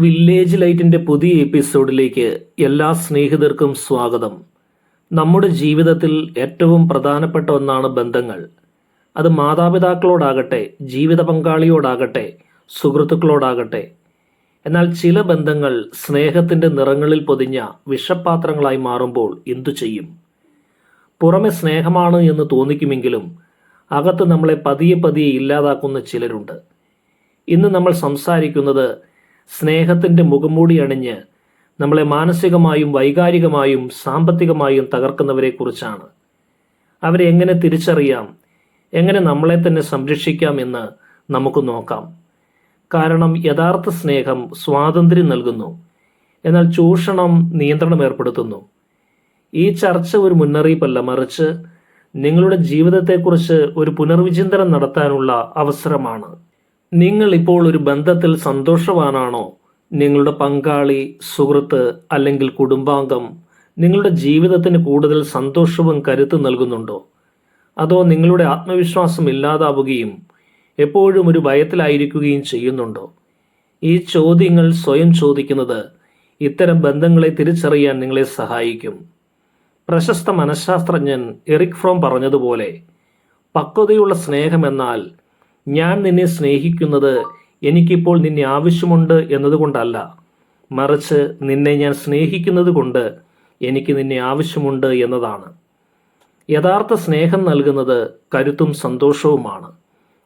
Village ലൈറ്റിൻ്റെ പുതിയ എപ്പിസോഡിലേക്ക് എല്ലാ സ്നേഹിതർക്കും സ്വാഗതം. നമ്മുടെ ജീവിതത്തിൽ ഏറ്റവും പ്രധാനപ്പെട്ട ഒന്നാണ് ബന്ധങ്ങൾ. അത് മാതാപിതാക്കളോടാകട്ടെ, ജീവിത പങ്കാളിയോടാകട്ടെ, സുഹൃത്തുക്കളോടാകട്ടെ. എന്നാൽ ചില ബന്ധങ്ങൾ സ്നേഹത്തിൻ്റെ നിറങ്ങളിൽ പൊതിഞ്ഞ വിഷപ്പാത്രങ്ങളായി മാറുമ്പോൾ എന്തു ചെയ്യും? പുറമെ സ്നേഹമാണ് എന്ന് തോന്നിക്കുമെങ്കിലും അകത്ത് നമ്മളെ പതിയെ പതിയെ ഇല്ലാതാക്കുന്ന ചിലരുണ്ട്. ഇന്ന് നമ്മൾ സംസാരിക്കുന്നത് സ്നേഹത്തിൻ്റെ മുഖംമൂടി അണിഞ്ഞ് നമ്മളെ മാനസികമായും വൈകാരികമായും സാമ്പത്തികമായും തകർക്കുന്നവരെ കുറിച്ചാണ്. അവരെ എങ്ങനെ തിരിച്ചറിയാം, എങ്ങനെ നമ്മളെ തന്നെ സംരക്ഷിക്കാം എന്ന് നമുക്ക് നോക്കാം. കാരണം യഥാർത്ഥ സ്നേഹം സ്വാതന്ത്ര്യം നൽകുന്നു, എന്നാൽ ചൂഷണം നിയന്ത്രണം ഏർപ്പെടുത്തുന്നു. ഈ ചർച്ച ഒരു മുന്നറിയിപ്പല്ല, മറിച്ച് നിങ്ങളുടെ ജീവിതത്തെക്കുറിച്ച് ഒരു പുനർവിചിന്തനം നടത്താനുള്ള അവസരമാണ്. നിങ്ങൾ ഇപ്പോൾ ഒരു ബന്ധത്തിൽ സന്തോഷവാനാണോ? നിങ്ങളുടെ പങ്കാളി, സുഹൃത്ത് അല്ലെങ്കിൽ കുടുംബാംഗം നിങ്ങളുടെ ജീവിതത്തിന് കൂടുതൽ സന്തോഷവും കരുത്തും നൽകുന്നുണ്ടോ? അതോ നിങ്ങളുടെ ആത്മവിശ്വാസം ഇല്ലാതാവുകയും എപ്പോഴും ഒരു ഭയത്തിലായിരിക്കുകയും ചെയ്യുന്നുണ്ടോ? ഈ ചോദ്യങ്ങൾ സ്വയം ചോദിക്കുന്നത് ഇത്തരം ബന്ധങ്ങളെ തിരിച്ചറിയാൻ നിങ്ങളെ സഹായിക്കും. പ്രശസ്ത മനഃശാസ്ത്രജ്ഞൻ എറിക് ഫ്രോം പറഞ്ഞതുപോലെ, പക്വതയുള്ള സ്നേഹമെന്നാൽ ഞാൻ നിന്നെ സ്നേഹിക്കുന്നത് എനിക്കിപ്പോൾ നിന്നെ ആവശ്യമുണ്ട് എന്നതുകൊണ്ടല്ല, മറിച്ച് നിന്നെ ഞാൻ സ്നേഹിക്കുന്നത് കൊണ്ട് എനിക്ക് നിന്നെ ആവശ്യമുണ്ട് എന്നതാണ്. യഥാർത്ഥ സ്നേഹം നൽകുന്നത് കരുത്തും സന്തോഷവുമാണ്,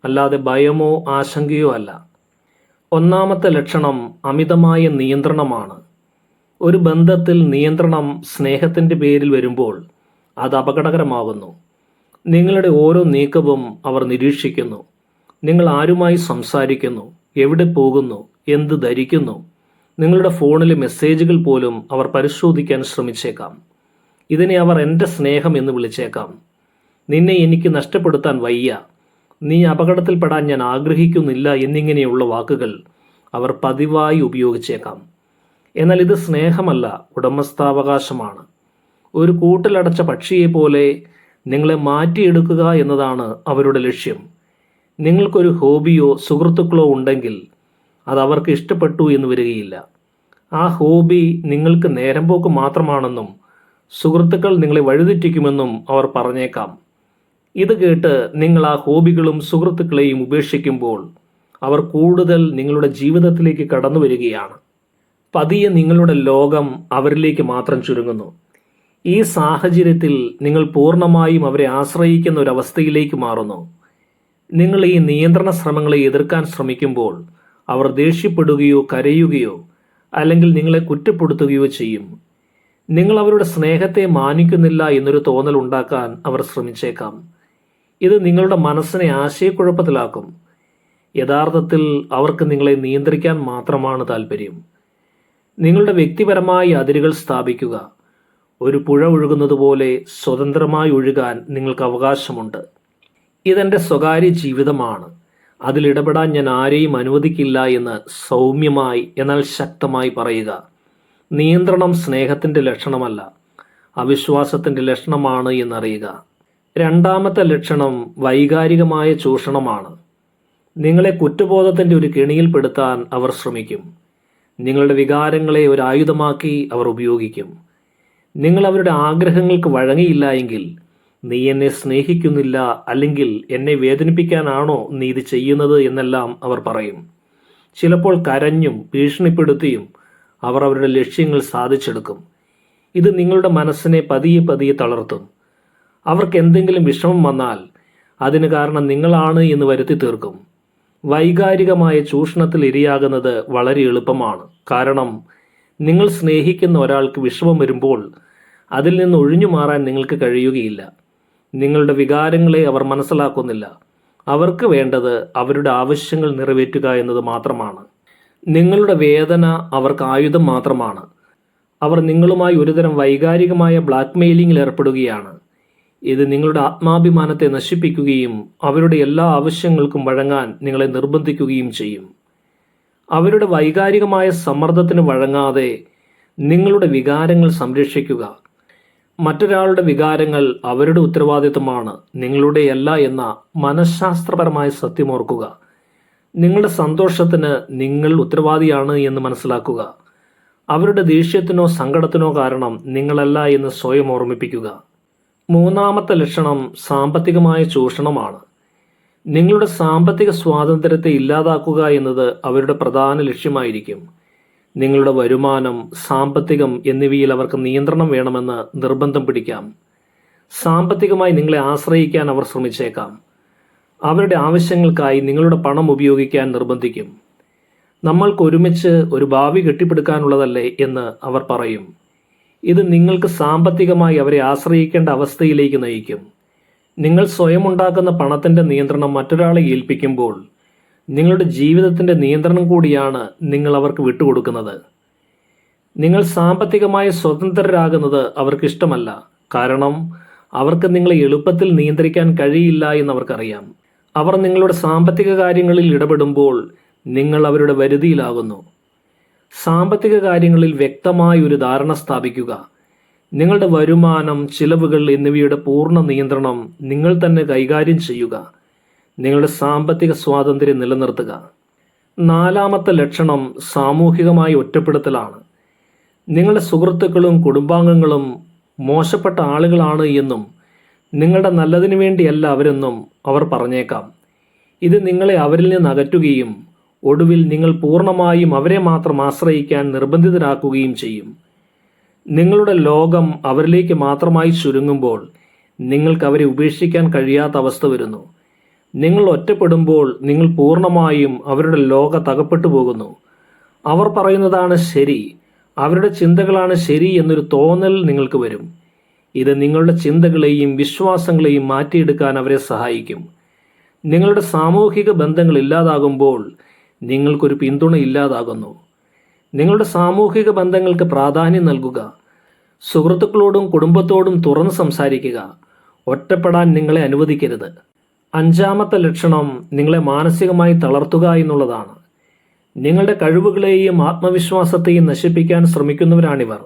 അല്ലാതെ ഭയമോ ആശങ്കയോ അല്ല. ഒന്നാമത്തെ ലക്ഷണം അമിതമായ നിയന്ത്രണമാണ്. ഒരു ബന്ധത്തിൽ നിയന്ത്രണം സ്നേഹത്തിൻ്റെ പേരിൽ വരുമ്പോൾ അത് അപകടകരമാകുന്നു. നിങ്ങളുടെ ഓരോ നീക്കവും അവർ നിരീക്ഷിക്കുന്നു. നിങ്ങൾ ആരുമായി സംസാരിക്കുന്നു, എവിടെ പോകുന്നു, എന്ത് ധരിക്കുന്നു. നിങ്ങളുടെ ഫോണിലെ മെസ്സേജുകൾ പോലും അവർ പരിശോധിക്കാൻ ശ്രമിച്ചേക്കാം. ഇതിനെ അവർ എൻ്റെ സ്നേഹം എന്ന് വിളിച്ചേക്കാം. നിന്നെ എനിക്ക് നഷ്ടപ്പെടുത്താൻ വയ്യ, നീ അപകടത്തിൽപ്പെടാൻ ഞാൻ ആഗ്രഹിക്കുന്നില്ല എന്നിങ്ങനെയുള്ള വാക്കുകൾ അവർ പതിവായി ഉപയോഗിച്ചേക്കാം. എന്നാൽ ഇത് സ്നേഹമല്ല, ഉടമസ്ഥാവകാശമാണ്. ഒരു കൂട്ടിലടച്ച പക്ഷിയെ പോലെ നിങ്ങളെ മാറ്റിയെടുക്കുക എന്നതാണ് അവരുടെ ലക്ഷ്യം. നിങ്ങൾക്കൊരു ഹോബിയോ സുഹൃത്തുക്കളോ ഉണ്ടെങ്കിൽ അത് അവർക്ക് ഇഷ്ടപ്പെട്ടു എന്ന് വരികയില്ല. ആ ഹോബി നിങ്ങൾക്ക് നേരം പോക്ക് മാത്രമാണെന്നും സുഹൃത്തുക്കൾ നിങ്ങളെ വഴിതെറ്റിക്കുമെന്നും അവർ പറഞ്ഞേക്കാം. ഇത് കേട്ട് നിങ്ങൾ ആ ഹോബികളും സുഹൃത്തുക്കളെയും ഉപേക്ഷിക്കുമ്പോൾ അവർ കൂടുതൽ നിങ്ങളുടെ ജീവിതത്തിലേക്ക് കടന്നു വരികയാണ്. പതിയെ നിങ്ങളുടെ ലോകം അവരിലേക്ക് മാത്രം ചുരുങ്ങുന്നു. ഈ സാഹചര്യത്തിൽ നിങ്ങൾ പൂർണ്ണമായും അവരെ ആശ്രയിക്കുന്ന ഒരവസ്ഥയിലേക്ക് മാറുന്നു. നിങ്ങൾ ഈ നിയന്ത്രണ ശ്രമങ്ങളെ എതിർക്കാൻ ശ്രമിക്കുമ്പോൾ അവർ ദേഷ്യപ്പെടുകയോ കരയുകയോ അല്ലെങ്കിൽ നിങ്ങളെ കുറ്റപ്പെടുത്തുകയോ ചെയ്യും. നിങ്ങൾ അവരുടെ സ്നേഹത്തെ മാനിക്കുന്നില്ല എന്നൊരു തോന്നൽ ഉണ്ടാക്കാൻ അവർ ശ്രമിച്ചേക്കാം. ഇത് നിങ്ങളുടെ മനസ്സിനെ ആശയക്കുഴപ്പത്തിലാക്കും. യഥാർത്ഥത്തിൽ അവർക്ക് നിങ്ങളെ നിയന്ത്രിക്കാൻ മാത്രമാണ് താല്പര്യം. നിങ്ങളുടെ വ്യക്തിപരമായ അതിരുകൾ സ്ഥാപിക്കുക. ഒരു പുഴ ഒഴുകുന്നത് പോലെ സ്വതന്ത്രമായി ഒഴുകാൻ നിങ്ങൾക്ക് അവകാശമുണ്ട്. ഇതെൻ്റെ സ്വകാര്യ ജീവിതമാണ്, അതിലിടപെടാൻ ഞാൻ ആരെയും അനുവദിക്കില്ല എന്ന് സൗമ്യമായി എന്നാൽ ശക്തമായി പറയുക. നിയന്ത്രണം സ്നേഹത്തിൻ്റെ ലക്ഷണമല്ല, അവിശ്വാസത്തിൻ്റെ ലക്ഷണമാണ് എന്നറിയുക. രണ്ടാമത്തെ ലക്ഷണം വൈകാരികമായ ചൂഷണമാണ്. നിങ്ങളെ കുറ്റബോധത്തിൻ്റെ ഒരു കെണിയിൽപ്പെടുത്താൻ അവർ ശ്രമിക്കും. നിങ്ങളുടെ വികാരങ്ങളെ ഒരു ആയുധമാക്കി അവർ ഉപയോഗിക്കും. നിങ്ങൾ അവരുടെ ആഗ്രഹങ്ങൾക്ക് വഴങ്ങിയില്ല എങ്കിൽ നീ എന്നെ സ്നേഹിക്കുന്നില്ല, അല്ലെങ്കിൽ എന്നെ വേദനിപ്പിക്കാനാണോ നീ ഇത് ചെയ്യുന്നത് എന്നെല്ലാം അവർ പറയും. ചിലപ്പോൾ കരഞ്ഞും ഭീഷണിപ്പെടുത്തിയും അവർ അവരുടെ ലക്ഷ്യങ്ങൾ സാധിച്ചെടുക്കും. ഇത് നിങ്ങളുടെ മനസ്സിനെ പതിയെ പതിയെ തളർത്തും. അവർക്ക് എന്തെങ്കിലും വിഷമം വന്നാൽ അതിന് കാരണം നിങ്ങളാണ് എന്ന് വരുത്തി തീർക്കും. വൈകാരികമായ ചൂഷണത്തിൽ ഇരയാകുന്നത് വളരെ എളുപ്പമാണ്. കാരണം നിങ്ങൾ സ്നേഹിക്കുന്ന ഒരാൾക്ക് വിഷമം വരുമ്പോൾ അതിൽ നിന്ന് ഒഴിഞ്ഞു മാറാൻ നിങ്ങൾക്ക് കഴിയുകയില്ല. നിങ്ങളുടെ വികാരങ്ങളെ അവർ മനസ്സിലാക്കുന്നില്ല. അവർക്ക് വേണ്ടത് അവരുടെ ആവശ്യങ്ങൾ നിറവേറ്റുക എന്നത് മാത്രമാണ്. നിങ്ങളുടെ വേദന അവർക്ക് ആയുധം മാത്രമാണ്. അവർ നിങ്ങളുമായി ഒരുതരം വൈകാരികമായ ബ്ലാക്ക്മെയിലിംഗിൽ ഏർപ്പെടുകയാണ്. ഇത് നിങ്ങളുടെ ആത്മാഭിമാനത്തെ നശിപ്പിക്കുകയും അവരുടെ എല്ലാ ആവശ്യങ്ങൾക്കും വഴങ്ങാൻ നിങ്ങളെ നിർബന്ധിക്കുകയും ചെയ്യും. അവരുടെ വൈകാരികമായ സമ്മർദ്ദത്തിന് വഴങ്ങാതെ നിങ്ങളുടെ വികാരങ്ങൾ സംരക്ഷിക്കുക. മറ്റൊരാളുടെ വികാരങ്ങൾ അവരുടെ ഉത്തരവാദിത്തമാണ്, നിങ്ങളുടെയല്ല എന്ന മനഃശാസ്ത്രപരമായ സത്യമോർക്കുക. നിങ്ങളുടെ സന്തോഷത്തിന് നിങ്ങൾ ഉത്തരവാദിയാണ് എന്ന് മനസ്സിലാക്കുക. അവരുടെ ദേഷ്യത്തിനോ സങ്കടത്തിനോ കാരണം നിങ്ങളല്ല എന്ന് സ്വയം ഓർമ്മിപ്പിക്കുക. മൂന്നാമത്തെ ലക്ഷണം സാമ്പത്തികമായ ചൂഷണമാണ്. നിങ്ങളുടെ സാമ്പത്തിക സ്വാതന്ത്ര്യത്തെ ഇല്ലാതാക്കുക എന്നത് അവരുടെ പ്രധാന ലക്ഷ്യമായിരിക്കും. നിങ്ങളുടെ വരുമാനം, സാമ്പത്തികം എന്നിവയിൽ അവർക്ക് നിയന്ത്രണം വേണമെന്ന് നിർബന്ധം പിടിക്കാം. സാമ്പത്തികമായി നിങ്ങളെ ആശ്രയിക്കാൻ അവർ ശ്രമിച്ചേക്കാം. അവരുടെ ആവശ്യങ്ങൾക്കായി നിങ്ങളുടെ പണം ഉപയോഗിക്കാൻ നിർബന്ധിക്കും. നമ്മൾക്ക് ഒരുമിച്ച് ഒരു ഭാവി കെട്ടിപ്പടുക്കാനുള്ളതല്ലേ എന്ന് അവർ പറയും. ഇത് നിങ്ങൾക്ക് സാമ്പത്തികമായി അവരെ ആശ്രയിക്കേണ്ട അവസ്ഥയിലേക്ക് നയിക്കും. നിങ്ങൾ സ്വയം ഉണ്ടാക്കുന്ന പണത്തിൻ്റെ നിയന്ത്രണം മറ്റൊരാളെ ഏൽപ്പിക്കുമ്പോൾ നിങ്ങളുടെ ജീവിതത്തിൻ്റെ നിയന്ത്രണം കൂടിയാണ് നിങ്ങൾ അവർക്ക് വിട്ടുകൊടുക്കുന്നത്. നിങ്ങൾ സാമ്പത്തികമായി സ്വതന്ത്രരാകുന്നത് അവർക്കിഷ്ടമല്ല. കാരണം അവർക്ക് നിങ്ങളെ എളുപ്പത്തിൽ നിയന്ത്രിക്കാൻ കഴിയില്ല എന്നവർക്കറിയാം. അവർ നിങ്ങളുടെ സാമ്പത്തിക കാര്യങ്ങളിൽ ഇടപെടുമ്പോൾ നിങ്ങൾ അവരുടെ വരുതിയിലാകുന്നു. സാമ്പത്തിക കാര്യങ്ങളിൽ വ്യക്തമായ ഒരു ധാരണ സ്ഥാപിക്കുക. നിങ്ങളുടെ വരുമാനം, ചിലവുകൾ എന്നിവയുടെ പൂർണ്ണ നിയന്ത്രണം നിങ്ങൾ തന്നെ കൈകാര്യം ചെയ്യുക. നിങ്ങളുടെ സാമ്പത്തിക സ്വാതന്ത്ര്യം നിലനിർത്തുക. നാലാമത്തെ ലക്ഷണം സാമൂഹികമായ ഒറ്റപ്പെടുത്തലാണ്. നിങ്ങളുടെ സുഹൃത്തുക്കളും കുടുംബാംഗങ്ങളും മോശപ്പെട്ട ആളുകളാണ് എന്നും നിങ്ങളുടെ നല്ലതിനു വേണ്ടിയല്ല അവരെന്നും അവർ പറഞ്ഞേക്കാം. ഇത് നിങ്ങളെ അവരിൽ നിന്ന് അകറ്റുകയും ഒടുവിൽ നിങ്ങൾ പൂർണ്ണമായും അവരെ മാത്രം ആശ്രയിക്കാൻ നിർബന്ധിതരാക്കുകയും ചെയ്യും. നിങ്ങളുടെ ലോകം അവരിലേക്ക് മാത്രമായി ചുരുങ്ങുമ്പോൾ നിങ്ങൾക്ക് അവരെ ഉപേക്ഷിക്കാൻ കഴിയാത്ത അവസ്ഥ വരുന്നു. നിങ്ങൾ ഒറ്റപ്പെടുമ്പോൾ നിങ്ങൾ പൂർണ്ണമായും അവരുടെ ലോകത്തകപ്പെട്ടു പോകുന്നു. അവർ പറയുന്നതാണ് ശരി, അവരുടെ ചിന്തകളാണ് ശരി എന്നൊരു തോന്നൽ നിങ്ങൾക്ക് വരും. ഇത് നിങ്ങളുടെ ചിന്തകളെയും വിശ്വാസങ്ങളെയും മാറ്റിയെടുക്കാൻ അവരെ സഹായിക്കും. നിങ്ങളുടെ സാമൂഹിക ബന്ധങ്ങൾ ഇല്ലാതാകുമ്പോൾ നിങ്ങൾക്കൊരു പിന്തുണ ഇല്ലാതാകുന്നു. നിങ്ങളുടെ സാമൂഹിക ബന്ധങ്ങൾക്ക് പ്രാധാന്യം നൽകുക. സുഹൃത്തുക്കളോടും കുടുംബത്തോടും തുറന്ന് സംസാരിക്കുക. ഒറ്റപ്പെടാൻ നിങ്ങളെ അനുവദിക്കരുത്. അഞ്ചാമത്തെ ലക്ഷണം നിങ്ങളെ മാനസികമായി തളർത്തുക എന്നുള്ളതാണ്. നിങ്ങളുടെ കഴിവുകളെയും ആത്മവിശ്വാസത്തെയും നശിപ്പിക്കാൻ ശ്രമിക്കുന്നവരാണിവർ.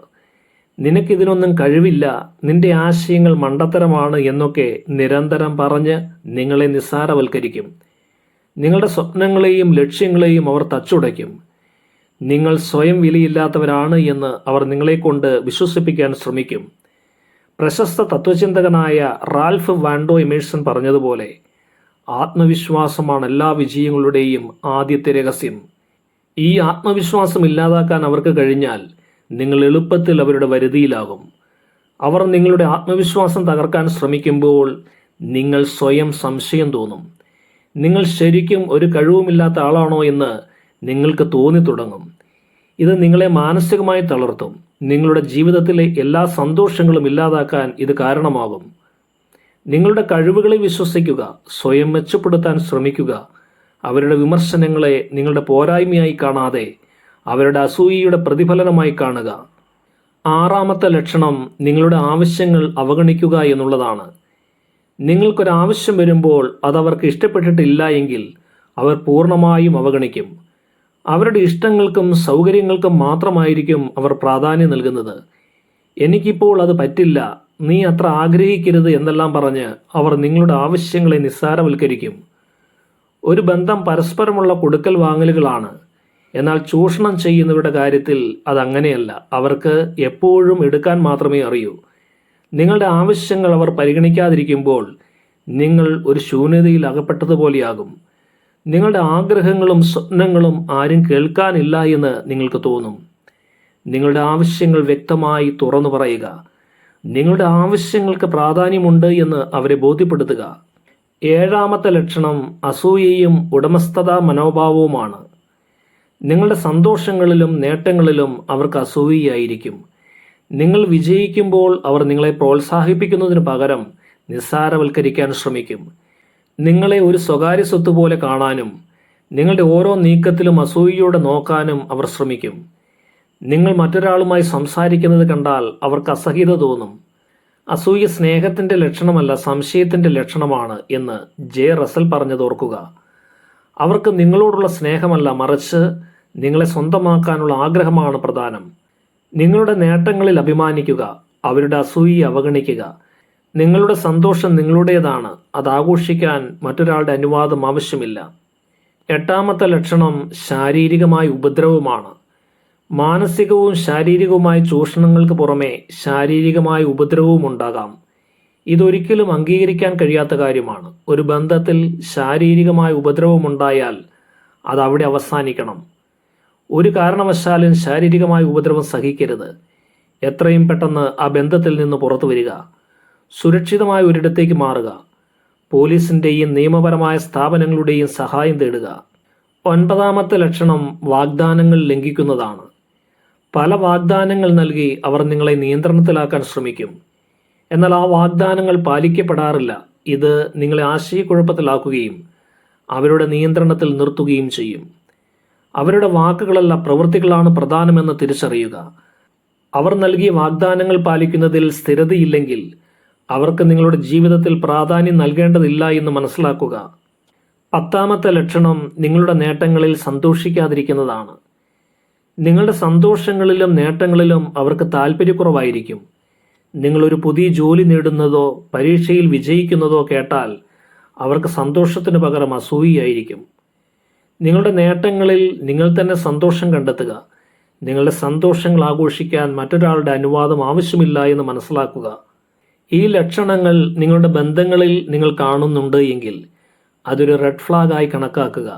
നിനക്കിതിനൊന്നും കഴിവില്ല, നിന്റെ ആശയങ്ങൾ മണ്ടത്തരമാണ് എന്നൊക്കെ നിരന്തരം പറഞ്ഞ് നിങ്ങളെ നിസ്സാരവൽക്കരിക്കും. നിങ്ങളുടെ സ്വപ്നങ്ങളെയും ലക്ഷ്യങ്ങളെയും അവർ തച്ചുടയ്ക്കും. നിങ്ങൾ സ്വയം വിലയില്ലാത്തവരാണ് എന്ന് അവർ നിങ്ങളെക്കൊണ്ട് വിശ്വസിപ്പിക്കാൻ ശ്രമിക്കും. പ്രശസ്ത തത്വചിന്തകനായ റാൽഫ് വാൻഡോ എമേഴ്സൺ പറഞ്ഞതുപോലെ, ആത്മവിശ്വാസമാണ് എല്ലാ വിജയങ്ങളുടെയും ആദ്യത്തെ രഹസ്യം. ഈ ആത്മവിശ്വാസം ഇല്ലാതാക്കാൻ അവർക്ക് കഴിഞ്ഞാൽ നിങ്ങൾ എളുപ്പത്തിൽ അവരുടെ വരുതിയിലാകും. അവർ നിങ്ങളുടെ ആത്മവിശ്വാസം തകർക്കാൻ ശ്രമിക്കുമ്പോൾ നിങ്ങൾ സ്വയം സംശയം തോന്നും. നിങ്ങൾ ശരിക്കും ഒരു കഴിവുമില്ലാത്ത ആളാണോ എന്ന് നിങ്ങൾക്ക് തോന്നി തുടങ്ങും. ഇത് നിങ്ങളെ മാനസികമായി തളർത്തും. നിങ്ങളുടെ ജീവിതത്തിലെ എല്ലാ സന്തോഷങ്ങളും ഇല്ലാതാക്കാൻ ഇത് കാരണമാകും. നിങ്ങളുടെ കഴിവുകളെ വിശ്വസിക്കുക. സ്വയം മെച്ചപ്പെടുത്താൻ ശ്രമിക്കുക. അവരുടെ വിമർശനങ്ങളെ നിങ്ങളുടെ പോരായ്മയായി കാണാതെ അവരുടെ അസൂയയുടെ പ്രതിഫലനമായി കാണുക. ആറാമത്തെ ലക്ഷണം നിങ്ങളുടെ ആവശ്യങ്ങൾ അവഗണിക്കുക എന്നുള്ളതാണ്. നിങ്ങൾക്കൊരാവശ്യം വരുമ്പോൾ അതവർക്ക് ഇഷ്ടപ്പെട്ടിട്ടില്ല എങ്കിൽ അവർ പൂർണ്ണമായും അവഗണിക്കും. അവരുടെ ഇഷ്ടങ്ങൾക്കും സൗകര്യങ്ങൾക്കും മാത്രമായിരിക്കും അവർ പ്രാധാന്യം നൽകുന്നത്. എനിക്കിപ്പോൾ അത് പറ്റില്ല, നീ അത്ര ആഗ്രഹിക്കരുത് എന്നെല്ലാം പറഞ്ഞ് അവർ നിങ്ങളുടെ ആവശ്യങ്ങളെ നിസ്സാരവൽക്കരിക്കും. ഒരു ബന്ധം പരസ്പരമുള്ള കൊടുക്കൽ വാങ്ങലുകളാണ്. എന്നാൽ ചൂഷണം ചെയ്യുന്നവരുടെ കാര്യത്തിൽ അതങ്ങനെയല്ല. അവർക്ക് എപ്പോഴും എടുക്കാൻ മാത്രമേ അറിയൂ. നിങ്ങളുടെ ആവശ്യങ്ങൾ അവർ പരിഗണിക്കാതിരിക്കുമ്പോൾ നിങ്ങൾ ഒരു ശൂന്യതയിൽ അകപ്പെട്ടതുപോലെയാകും. നിങ്ങളുടെ ആഗ്രഹങ്ങളും സ്വപ്നങ്ങളും ആരും കേൾക്കാനില്ല എന്ന് നിങ്ങൾക്ക് തോന്നും. നിങ്ങളുടെ ആവശ്യങ്ങൾ വ്യക്തമായി തുറന്നു പറയുക. നിങ്ങളുടെ ആവശ്യങ്ങൾക്ക് പ്രാധാന്യമുണ്ട് എന്ന് അവരെ ബോധ്യപ്പെടുത്തുക. ഏഴാമത്തെ ലക്ഷണം അസൂയയും ഉടമസ്ഥതാ മനോഭാവവുമാണ്. നിങ്ങളുടെ സന്തോഷങ്ങളിലും നേട്ടങ്ങളിലും അവർക്ക് അസൂയയായിരിക്കും. നിങ്ങൾ വിജയിക്കുമ്പോൾ അവർ നിങ്ങളെ പ്രോത്സാഹിപ്പിക്കുന്നതിന് പകരം നിസ്സാരവൽക്കരിക്കാൻ ശ്രമിക്കും. നിങ്ങളെ ഒരു സ്വകാര്യ സ്വത്ത് പോലെ കാണാനും നിങ്ങളുടെ ഓരോ നീക്കത്തിലും അസൂയയോടെ നോക്കാനും അവർ ശ്രമിക്കും. നിങ്ങൾ മറ്റൊരാളുമായി സംസാരിക്കുന്നത് കണ്ടാൽ അവർക്ക് അസഹ്യത തോന്നും. അസൂയ സ്നേഹത്തിൻ്റെ ലക്ഷണമല്ല, സംശയത്തിൻ്റെ ലക്ഷണമാണ് എന്ന് ജെ റസൽ പറഞ്ഞതോർക്കുക. അവർക്ക് നിങ്ങളോടുള്ള സ്നേഹമല്ല, മറിച്ച് നിങ്ങളെ സ്വന്തമാക്കാനുള്ള ആഗ്രഹമാണ് പ്രധാനം. നിങ്ങളുടെ നേട്ടങ്ങളിൽ അഭിമാനിക്കുക. അവരുടെ അസൂയയെ അവഗണിക്കുക. നിങ്ങളുടെ സന്തോഷം നിങ്ങളുടേതാണ്. അത് ആഘോഷിക്കാൻ മറ്റൊരാളുടെ അനുവാദം ആവശ്യമില്ല. എട്ടാമത്തെ ലക്ഷണം ശാരീരികമായ ഉപദ്രവമാണ്. മാനസികവും ശാരീരികവുമായ ചൂഷണങ്ങൾക്ക് പുറമെ ശാരീരികമായ ഉപദ്രവവും ഉണ്ടാകാം. ഇതൊരിക്കലും അംഗീകരിക്കാൻ കഴിയാത്ത കാര്യമാണ്. ഒരു ബന്ധത്തിൽ ശാരീരികമായ ഉപദ്രവമുണ്ടായാൽ അത് അവിടെ അവസാനിക്കണം. ഒരു കാരണവശാലും ശാരീരികമായ ഉപദ്രവം സഹിക്കരുത്. എത്രയും പെട്ടെന്ന് ആ ബന്ധത്തിൽ നിന്ന് പുറത്തു വരിക. സുരക്ഷിതമായ ഒരിടത്തേക്ക് മാറുക. പോലീസിൻ്റെയും നിയമപരമായ സ്ഥാപനങ്ങളുടെയും സഹായം തേടുക. ഒൻപതാമത്തെ ലക്ഷണം വാഗ്ദാനങ്ങൾ ലംഘിക്കുന്നതാണ്. പല വാഗ്ദാനങ്ങൾ നൽകി അവർ നിങ്ങളെ നിയന്ത്രണത്തിലാക്കാൻ ശ്രമിക്കും. എന്നാൽ ആ വാഗ്ദാനങ്ങൾ പാലിക്കപ്പെടാറില്ല. ഇത് നിങ്ങളെ ആശയക്കുഴപ്പത്തിലാക്കുകയും അവരുടെ നിയന്ത്രണത്തിൽ നിർത്തുകയും ചെയ്യും. അവരുടെ വാക്കുകളല്ല, പ്രവൃത്തികളാണ് പ്രധാനമെന്ന് തിരിച്ചറിയുക. അവർ നൽകിയ വാഗ്ദാനങ്ങൾ പാലിക്കുന്നതിൽ സ്ഥിരതയില്ലെങ്കിൽ അവർക്ക് നിങ്ങളുടെ ജീവിതത്തിൽ പ്രാധാന്യം നൽകേണ്ടതില്ല എന്ന് മനസ്സിലാക്കുക. പത്താമത്തെ ലക്ഷണം നിങ്ങളുടെ നേട്ടങ്ങളിൽ സന്തോഷിക്കാതിരിക്കുന്നതാണ്. നിങ്ങളുടെ സന്തോഷങ്ങളിലും നേട്ടങ്ങളിലും അവർക്ക് താല്പര്യക്കുറവായിരിക്കും. നിങ്ങളൊരു പുതിയ ജോലി നേടുന്നതോ പരീക്ഷയിൽ വിജയിക്കുന്നതോ കേട്ടാൽ അവർക്ക് സന്തോഷത്തിന് പകരം അസൂയയായിരിക്കും. നിങ്ങളുടെ നേട്ടങ്ങളിൽ നിങ്ങൾ തന്നെ സന്തോഷം കണ്ടെത്തുക. നിങ്ങളുടെ സന്തോഷങ്ങൾ ആഘോഷിക്കാൻ മറ്റൊരാളുടെ അനുവാദം ആവശ്യമില്ല എന്ന് മനസ്സിലാക്കുക. ഈ ലക്ഷണങ്ങൾ നിങ്ങളുടെ ബന്ധങ്ങളിൽ നിങ്ങൾ കാണുന്നുണ്ട് എങ്കിൽ അതൊരു റെഡ് ഫ്ലാഗായി കണക്കാക്കുക.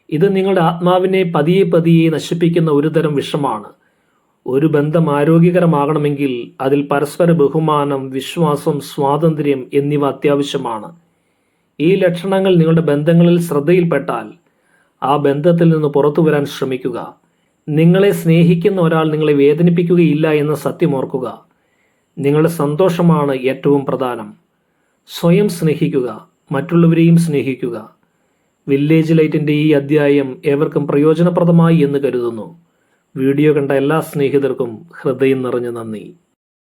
ഇത് നിങ്ങളുടെ ആത്മാവിനെ പതിയെ പതിയെ നശിപ്പിക്കുന്ന ഒരുതരം വിഷമാണ്. ഒരു ബന്ധം ആരോഗ്യകരമാകണമെങ്കിൽ അതിൽ പരസ്പര ബഹുമാനം, വിശ്വാസം, സ്വാതന്ത്ര്യം എന്നിവ അത്യാവശ്യമാണ്. ഈ ലക്ഷണങ്ങൾ നിങ്ങളുടെ ബന്ധങ്ങളിൽ ശ്രദ്ധയിൽപ്പെട്ടാൽ ആ ബന്ധത്തിൽ നിന്ന് പുറത്തു വരാൻ ശ്രമിക്കുക. നിങ്ങളെ സ്നേഹിക്കുന്ന ഒരാൾ നിങ്ങളെ വേദനിപ്പിക്കുകയില്ല എന്ന സത്യം ഓർക്കുക. നിങ്ങളുടെ സന്തോഷമാണ് ഏറ്റവും പ്രധാനം. സ്വയം സ്നേഹിക്കുക, മറ്റുള്ളവരെയും സ്നേഹിക്കുക. വില്ലേജ് ലൈറ്റിൻ്റെ ഈ അധ്യായം ഏവർക്കും പ്രയോജനപ്രദമായി എന്ന് കരുതുന്നു. വീഡിയോ കണ്ട എല്ലാ സ്നേഹിതർക്കും ഹൃദയം നിറഞ്ഞ നന്ദി.